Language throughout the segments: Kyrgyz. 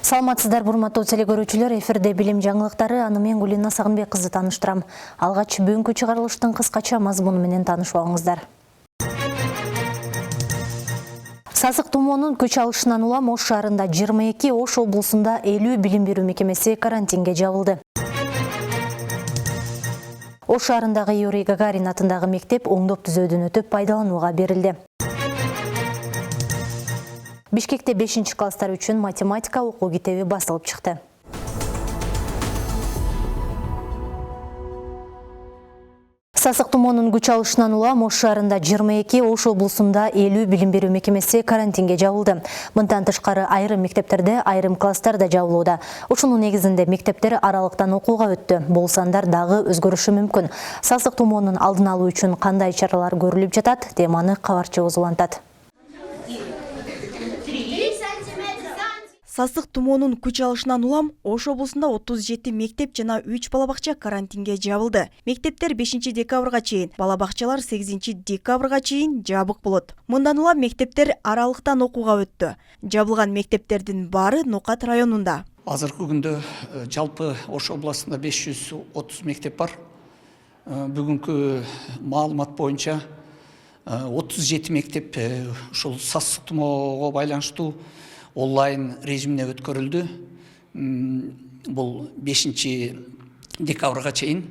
Саламатсыздар, урматтуу телекөрүүчүлөр, эфирде билим жаңылыктары, аны мен Гулина Сагынбек кызы тааныштырам. Алгач бүгүнкү чыгарылыштын кыскача мазмуну менен таанышып алыңыздар. Сасык тумоонун күч алышынан улам Ош шаарында 22, Ош облусунда 50 билим берүү мекемеси карантинге жабылды. Ош шаарындагы Юрий Гагарин атындагы мектеп оңдоп түзөөдөн өтүп пайдаланууга берилди. Бишкекте 5 класстар үчүн математика окуу китеби басылып чыкты. Сасык тумоонун күч алышынан улам Ош шаарында 22, Ош облусунда 50 билим берүү мекемеси карантинге жабылды. Мындан тышкары айрым мектептерде, айрым класстар да жабылууда. Ушунун негизинде мектептер аралыктан окууга өттү. Бул сандар дагы өзгөрүшү мүмкүн. Сасык тумоонун алдын алуу үчүн кандай чаралар көрүлүп жатат? Теманы кабарчыбыз улантат. Сасык тумоонун күч алышынан улам Ош облусунда 37 мектеп жана 3 балабакча карантинге жабылды. Мектептер 5 декабрга чейин, балабакчалар 8 декабрга чейин жабык болот. Мындан улам мектептер аралыктан окууга өттү. Жабылган мектептердин баары Нокат районунда. Азыркы күндө жалпы Ош областында 530 мектеп бар. Бүгүнкү маалымат боюнча 37 мектеп ушул сасык тумоого байланыштуу онлайн режимине өткөрүлдү. Бул 5 декабрга чейин.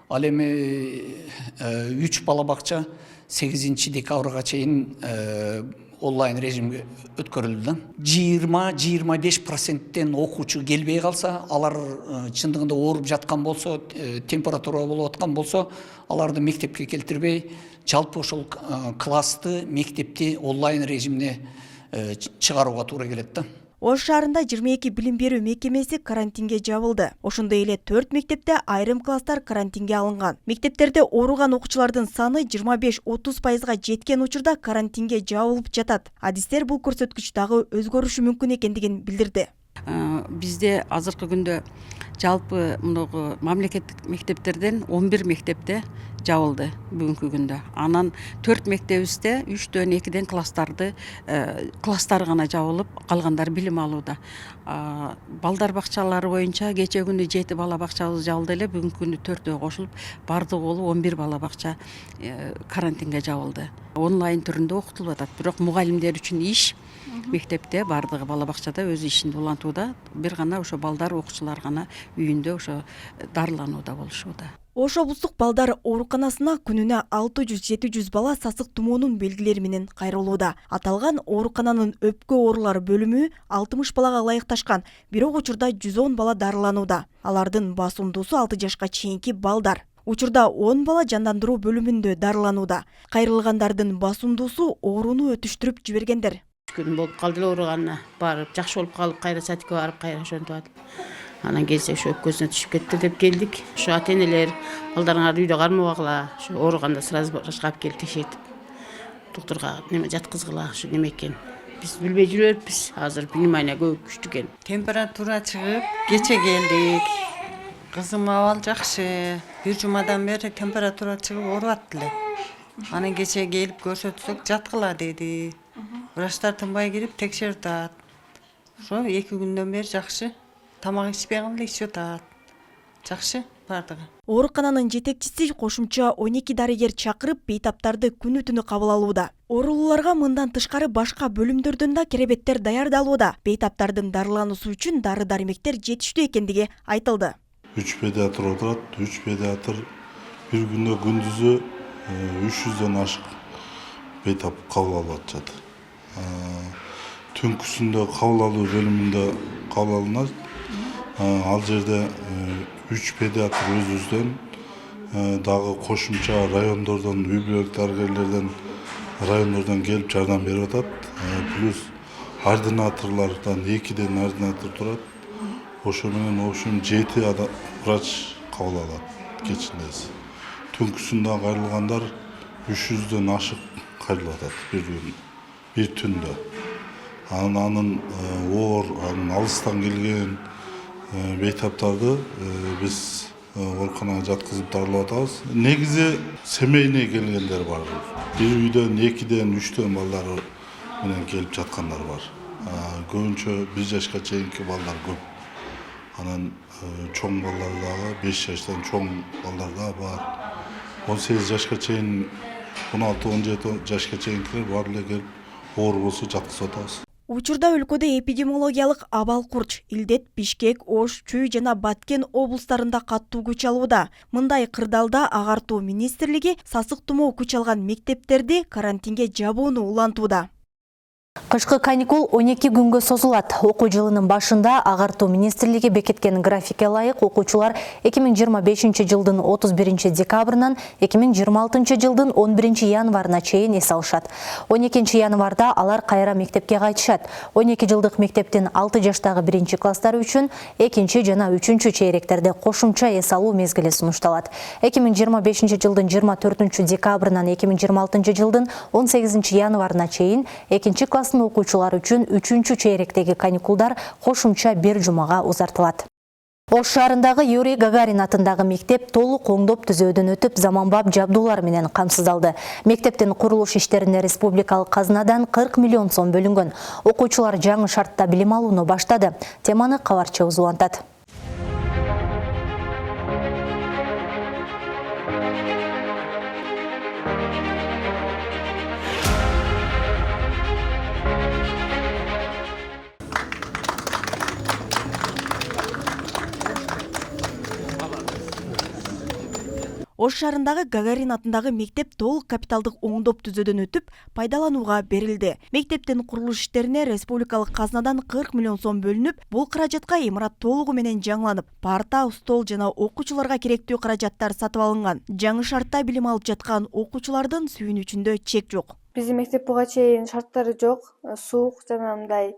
Ал эми 3 балабакча 8 декабрга чейин онлайн режимге өткөрүлдү. 20-25% окуучу келбей калса, алар чындыгында ооруп жаткан болсо, температура болуп аткан болсо, аларды мектепке келтирбей, жалпы ошол классты, мектепти онлайн режимине чыгарууга туура келет да. Ош шаарында 22 билим берүү мекемеси карантинге жабылды. Ошондой эле 4 мектепте айрым класстар карантинге алынган. Мектептерде ооруган окуучулардын саны 25-30%га жеткен учурда карантинге жабылып жатат. Адистер бул көрсөткүч дагы өзгөрүшү мүмкүн экендигин билдирди. Бизде азыркы күндө жалпы мындагы мамлекеттик мектептерден 11 мектепте жабылды бүгүнкү күндө. Анан 4 мектебибизде 3-дөн 2ден класстары гана жабылып, калгандары билим алууда. Балдар бакчалары боюнча кече күнү 7 бала бакчабыз жабылды эле, бүгүнкү күндө 4 кошулуп, бардыгы болуп 11 бала бакча карантинге жабылды. Онлайн түрүндө окутулуп атат. Бирок мугалимдер үчүн иш мектепте бардыгы бала бакчада өз ишин улантууда. Бир гана ошо балдар, окуучулар гана үйүндө ошо дарыланууда болушууда. Ош облустук балдар ооруканасына күнүнө 600-700 бала сасык тумоонун белгилери менен кайрылууда. Аталган оорукананын өпкө оорулары бөлүмү 60 балага ылайыкташкан, бирок учурда 110 бала дарыланууда. Алардын басымдуусу 6 жашка чейинки балдар. Учурда 10 бала жандандыруу бөлүмүндө дарыланууда. Кайрылгандардын басымдуусу ооруну өтүштүрүп жибергендер. Күн болуп калды эле ооруганына, барып жакшы болуп калып, кайра садикке барып, кайра ошентип атып. Анан келсе ошо өпкөсүнө түшүп кетти деп келдик. Ошо ата-энелер балдарыңарды үйдө кармабагыла, ошо ооруганда сразу врачка алып келип текшертип, доктурга неме жаткызгыла, ошо неме экен. Биз билбей жүрөбүз. Азыр пневмония көп күчтүү экен. Температура чыгып, кече келдик. Кызым абал жакшы. Бир жумадан бери температура чыгып ооруп атты эле. Анан кече келип көрсөтсөк, жаткыла деди. Врачтар тынбай кирип текшертип атат. Ошо 2 күндөн бери жакшы. Тамак ичпей калды, ичип атат. Жакшы бардыгы. Оорукананын жетекчиси кошумча 12 дарыгер чакырып, бейтаптарды күнү-түнү кабыл алууда. Оорулууларга мындан тышкары башка бөлүмдөрдөн да керебеттер даярдалууда. Бейтаптардын дарылануусу үчүн дары-дармектер жетиштүү экендиги айтылды. 3 педиатр отурат, 3 педиатр бир күндө күндүзү 300дөн ашык бейтап кабыл алып атышат. Түнкүсүндө кабыл алуу бөлүмүндө кабыл алынат. Ал жерде 3 педиатр өзүбүздөн дагы кошумча райондордон, үй-бүлөлүк дарыгерлерден райондордон келип жардам берип атат. Плюс ординаторлордон 2ден ординатор турат. Ошо менен в общем 7 врач кабыл алат кечинде. Түнкүсүндө кайрылгандар 300дөн ашык кайрылып атат бир түндө. Анын оор, алыстан келген бейтаптарды биз ооруканага жаткызып дарылап атабыз. Негизи семейный келгендер бар. Бир үйдөн 2ден 3дөн балдары менен келип жаткандар бар. Көбүнчө 1 жашка чейинки балдар көп. Анан чоң балдар дагы 5 жаштан чоң балдар да бар. 18 жашка чейин, 16-17 жашка чейинкилер баары эле келип оор болсо жаткызып атабыз. Учурда өлкөдө эпидемиологиялык абал курч, Илдет, Бишкек, Ош, Чүй жана Баткен облустарында каттуу күч алууда. Мындай кырдаалда агартуу министрлиги сасык тумоо күч алган мектептерди карантинге жабууну улантууда. Кышкы каникул 12 күнгө созулат. Окуу жылынын башында агартуу министрлиги бекиткен графикке ылайык окуучулар 2025 жылдын 31 декабрынан 2026 жылдын 11 январына чейин эс алышат. 12 январда алар кайра мектепке кайтышат. 12 жылдык мектептин 6 жаштагы 1 класстары үчүн 2 жана 3 чейректерде кошумча эс алуу мезгили сунушталат. 2025 жылдын 24 декабрынан 2026 жылдын 18 январына чейин 2 класстын окуучулар үчүн 3 чейректеги каникулдар кошумча 1 жумага узартылат. Ош шаарындагы Юрий Гагарин атындагы мектеп толук оңдоп түзөөдөн өтүп, заманбап жабдуулар менен камсыздалды. Мектептин курулуш иштерине республикалык казынадан 40 миллион сом бөлүнгөн. Окуучулар жаңы шартта билим алууну баштады. Теманы кабарчы улантат. Ош шаарындагы Гагарин атындагы мектеп толук капиталдык оңдоп түзөөдөн өтүп, пайдаланууга берилди. Мектептин курулуш иштерине республикалык казынадан 40 миллион сом бөлүнүп, бул каражатка имарат толугу менен жаңыланып, парта, стол жана окуучуларга керектүү каражаттар сатып алынган. Жаңы шартта билим алып жаткан окуучулардын сүйүнүчүндө чек жок. Биздин мектеп буга чейин шарттары жок, суук жана мындай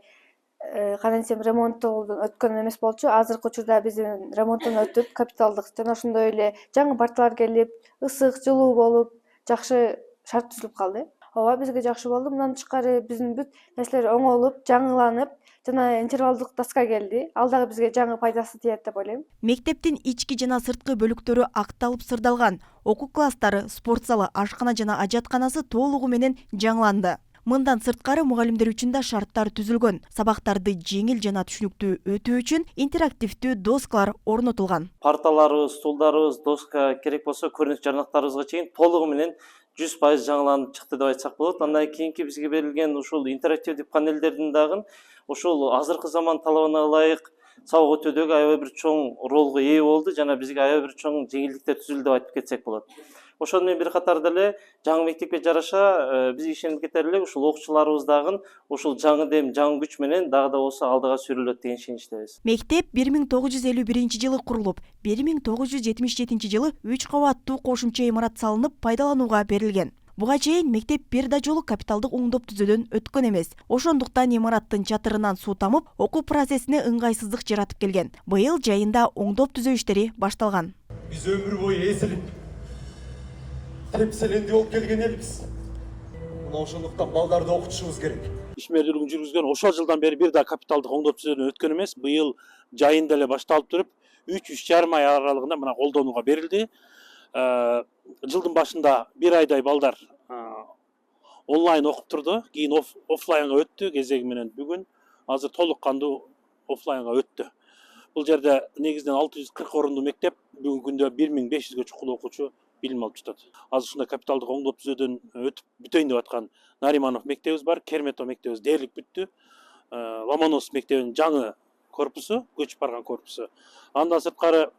кадимки ремонттон өткөн эмес болчу. Азыркы учурда биздин ремонттон өтүп, капиталдык жана ошондой эле жаңы парталар келип, ысык, жылуу болуп, жакшы шарт түзүлүп калды. Ооба, бизге жакшы болду. Мындан тышкары биздин бүт нерселер оңолуп, жаңыланып, жана интервалдык доска келди. Ал дагы бизге жаңы пайдасы тиет деп ойлойм. Мектептин ички жана сырткы бөлүктөрү акталып сырдалган. Окуу класстары, спорт залы, ашкана жана ажатканасы толугу менен жаңыланды. Мындан сырткары мугалимдер үчүн да шарттар түзүлгөн. Сабактарды жеңил жана түшүнүктүү өтүү үчүн интерактивдүү доскалар орнотулган. Парталарыбыз, стулдарыбыз, доска керек болсо көрүнүш жарнактарыбызга чейин толугу менен 100% жаңыланып чыкты деп айтсак болот. Андан кийинки бизге берилген ушул интерактивдүү панелдердин дагы ушул азыркы заман талабына ылайык сабак өтүүдөгү аябай бир чоң ролго ээ болду жана бизге аябай бир чоң жеңилдиктер түзүлдү деп айтып кетсек болот. Ошону менен бир катарда эле жаңы мектепке жараша биз ишенип кетер элек ушул окуучуларыбыз дагы ушул жаңы дем, жаңы күч менен дагы да болсо алдыга сүрүлөт деген ишеничтебиз. Мектеп 1951 жылы курулуп, 1977 жылы 3 кабаттуу кошумча имарат салынып пайдаланууга берилген. Буга чейин мектеп бир да жолу капиталдык оңдоп түзөөдөн өткөн эмес. Ошондуктан имараттын чатырынан суу тамып, окуу процессине ыңгайсыздык жаратып келген. Быйыл жайында оңдоп түзөө иштери башталган. Биз өмүр бою эзилип, тепселенди болуп келген элбиз. Мына ошондуктан балдарды окутушубуз керек. Ишмерлигин жүргүзгөн ошол жылдан бери бир да капиталдык оңдоп түзөөдөн өткөн эмес. Быйыл жайында эле башталып туруп, 3-3,5 ай аралыгында мына колдонууга берилди. Жылдын башында 1 айдай балдар онлайн окуп турду, кийин офлайнга өттү кезеги менен. Бүгүн азыр толук кандуу офлайнга өттү. Бул жерде негизинен 640 орундуу мектеп, бүгүнкү күндө 1500гө чукул окуучу билим алып жатат. Азыр ушундай капиталдык оңдоп түзөөдөн өтүп бүтөйүн деп аткан Нариманов мектебибиз бар, Керметов мектебибиз дээрлик бүттү. Ломоносов мектебинин жаңы корпусу, көчүп барган корпусу. Андан сырткары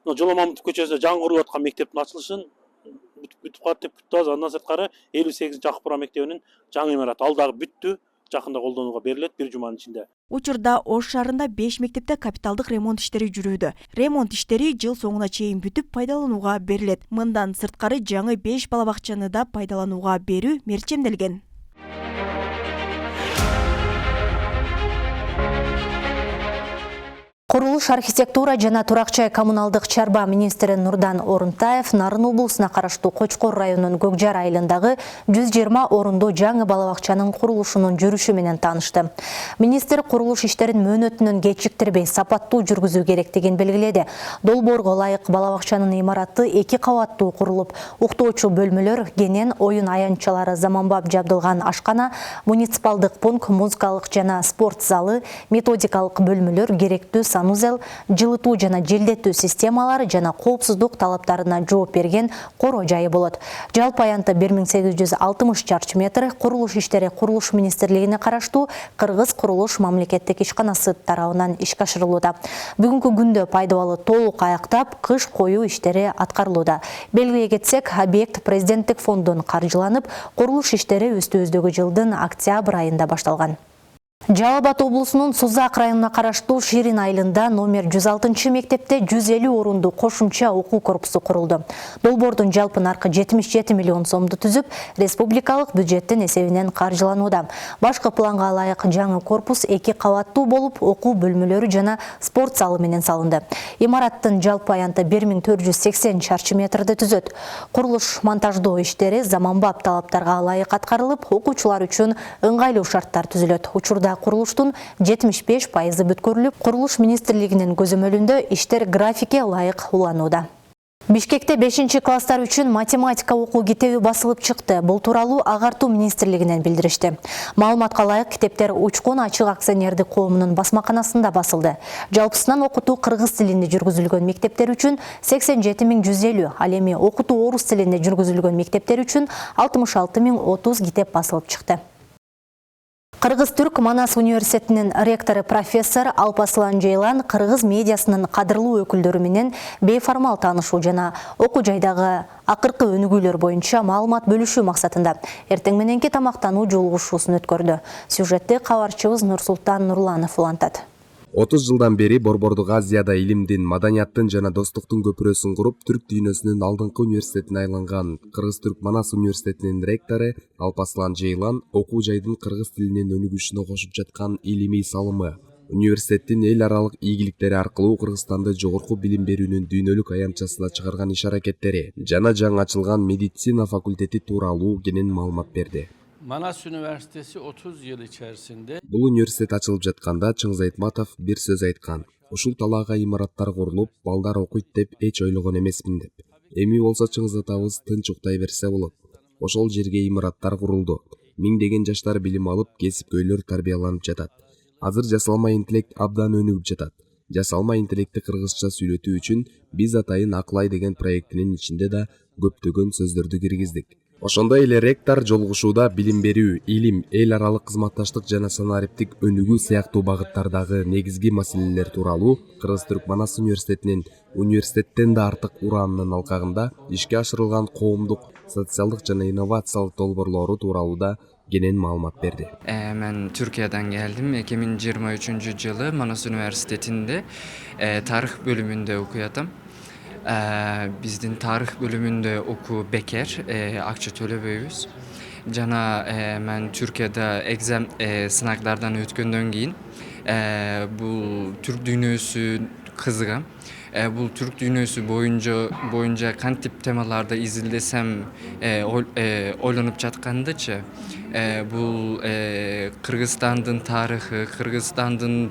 Жоло Мамытов көчөсүндө жаңы курулуп аткан мектептин ачылышын бүтүп калат деп күтүп. Андан сырткары 58-Жакыпбуран мектебинин жаңы имараты ал дагы бүттү. Жакында колдонууга берилет 1 жуманын ичинде. Учурда Ош шаарында 5 мектепте капиталдык ремонт иштери жүрүүдө. Ремонт иштери жыл соңуна чейин бүтүп пайдаланууга берилет. Мындан сырткары жаңы 5 балабакчаны да пайдаланууга берүү мерчемделген. Курулуш архитектура жана турак-жай коммуналдык чарба министри Нурдан Орунтаев Нарын облусуна караштуу Кочкор районунун Көкжар айылындагы 120 орундуу жаңы балабакчанын курулушунун жүрүшү менен таанышты. Министр курулуш иштерин мөөнөтүнөн кечиктирбей сапаттуу жүргүзүү керектигин белгиледи. Долбоорго ылайык балабакчанын имараты 2 кабаттуу курулуп, уктоочу бөлмөлөр, кенен оюн аянтчалары заманбап жабдылган ашкана, муниципалдык пункт, музыкалык жана спорт залы, методикалык бөлмөлөр, керектүү санузел, жылытуу жана желдетүү системалары жана коопсуздук талаптарына жооп берген коро жайы болот. Жалпы аянты 1860 чарчы метр курулуш иштери Курулуш министрлигине караштуу Кыргыз курулуш мамлекеттик ишканасы тарабынан ишке ашырылууда. Бүгүнкү күндө пайдабалы толук аяктап, кыш коюу иштери аткарылууда. Белгилей кетсек, объект президенттик фонддон каржыланып, курулуш иштери өстүбүздөгү жылдын октябрь айында башталган. Жалал Абад облусунун Сузак районуна караштуу Ширин айылында номер 106 мектепте 150 орунду кошумча окуу корпусу курулду. Долбоордун жалпы наркы 77 миллион сомду түзүп, республикалык бюджеттин эсебинен каржыланууда. Башкы планга ылайык жаңы корпус 2 кабаттуу болуп, окуу бөлмөлөрү жана спорт залы менен салынды. Имараттын жалпы аянты 1480 чарчы метрди түзөт. Курулуш монтаждоо иштери заманбап талаптарга ылайык аткарылып, окуучулар үчүн ыңгайлуу шарттар түзүлөт. Учурда курулуштун 75% бүткөрүлүп, курулуш министрлигинин көзөмөлүндө иштер графикке ылайык уланууда. Бишкекте 5-класстар үчүн математика окуу китеби басылып чыкты. Бул тууралуу Агартуу министрлигинен билдиришти. Маалыматка ылайык китептер Учкун ачык акционердик коомунун басмаканасында басылды. Жалпысынан окутуу кыргыз тилинде жүргүзүлгөн мектептер үчүн 87150, ал эми окутуу орус тилинде жүргүзүлгөн мектептер үчүн 66030 китеп басылып чыкты. Кыргыз-Түрк Манас университетинин ректору профессор Алпаслан Жейлан кыргыз медиасынын кадырлуу өкүлдөрү менен бейформал таанышуу жана окуу жайдагы акыркы өнүгүүлөр боюнча маалымат бөлүшүү максатында эртең мененки тамактануу жолугушуусун өткөрдү. Сюжетти кабарчыбыз Нурсултан Нурланов улантат. 30 жылдан бери Борбордук Азияда илимдин, маданияттын жана достуктун көпүрөсүн куруп, түрк дүйнөсүнүн алдыңкы университетине айланган Кыргыз-Түрк Манас университетинин ректору Алпаслан Жейлан окуу жайдын кыргыз тилинин өнүгүшүнө кошуп жаткан илимий салымы, университеттин эл аралык ийгиликтери аркылуу Кыргызстанды жогорку билим берүүнүн дүйнөлүк аянтчасына чыгарган иш-аракеттери жана жаңы ачылган медицина факультети тууралуу кенен маалымат берди. Manas Üniversitesi 30 yıl içerisinde Бул университет ачылып жатканда Чыңгыз Айтматов бир сөз айткан. Ушул талаага имараттар курулуп, балдар окуйт деп эч ойлогон эмесмин деп. Эми болсо Чыңгыз атабыз тынч уктай берсе болот. Ошол жерге имараттар курулду. Миңдеген жаштар билим алып, кесипкөйлөр тарбияланып жатат. Азыр жасалма интеллект абдан өнүгүп жатат. Жасалма интеллектти кыргызча сүйлөтүү үчүн биз атайын Аклай деген проектинин ичинде да көптөгөн сөздөрдү киргиздик. Ошондой эле ректор жолугушууда билим берүү, илим, эл аралык кызматташтык жана санариптик өнүгүү сыяктуу багыттардагы негизги маселелер тууралуу Кыргыз-Түрк Манас университетинин университеттен да артык ураанынын алкагында ишке ашырылган коомдук, социалдык жана инновациялык долбоорлору тууралуу кенен маалымат берди. Мен Türkiye'den geldim. 2023 жылы Манас университетинде тарых бөлүмүндө окуятам. Биздин тарых бөлүмүндө окуу бекер, акча төлөбөйбүз. Жана мен Türkiye'de экзам сынактардан өткөндөн кийин бул түрк дүйнөсү кызыгам. Бул түрк дүйнөсү боюнча кантип темаларда изилдесем ойлонуп жаткандычы. Бул Кыргызстандын тарыхы, Кыргызстандын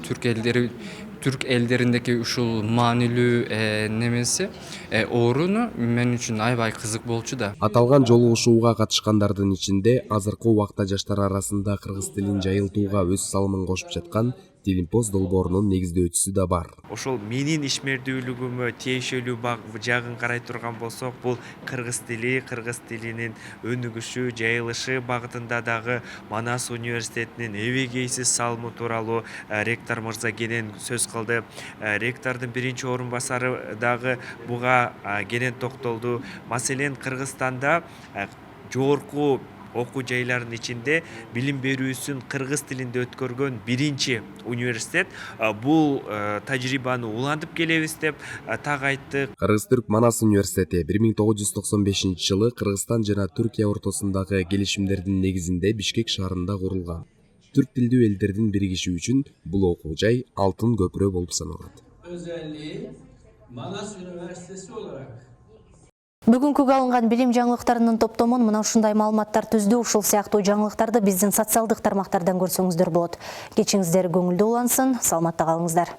Türk элдериндеги ушул маанилүү немеси орunu мен үчүн аябай кызык болчу да. Аталган жолугушууга катышкандардын ичинде азыркы убакта жаштар арасында кыргыз тилин жайылтууга өз салымын кошуп жаткан Тилимпоз долбоорунун негиздөөчүсү да бар. Ошол менин ишмердүүлүгүмө тиешелүү жагын карай турган болсок, бул кыргыз тилинин өнүгүшү, жайылышы багытында дагы Манас университетинин эбегейсиз салымы тууралуу ректор мырза кенен сөз кылды. Ректордун биринчи орун басары дагы буга кенен токтолду. Маселен, Кыргызстанда жогорку окуу жайларынын ичинде билим берүүсүн кыргыз тилинде өткөргөн биринчи университет. Бул тажрыйбаны улантып келебиз деп так айтты. Кыргыз-Түрк Манас университети 1995 жылы Кыргызстан жана Түркия ортосундагы келишимдердин негизинде Бишкек шаарында курулган. Түрк тилдүү элдердин биригиши үчүн бул окуу жай алтын көпүрө болуп саналат. özelliği Manas Üniversitesi olarak Бүгүнкү алынган билим жаңылыктарынын топтомун мына ушундай маалыматтар түздү. Ушул сыяктуу жаңылыктарды биздин социалдык тармактардан көрсөңүздөр болот. Кечиңиздер көңүлдүү улансын, саламатта калыңыздар.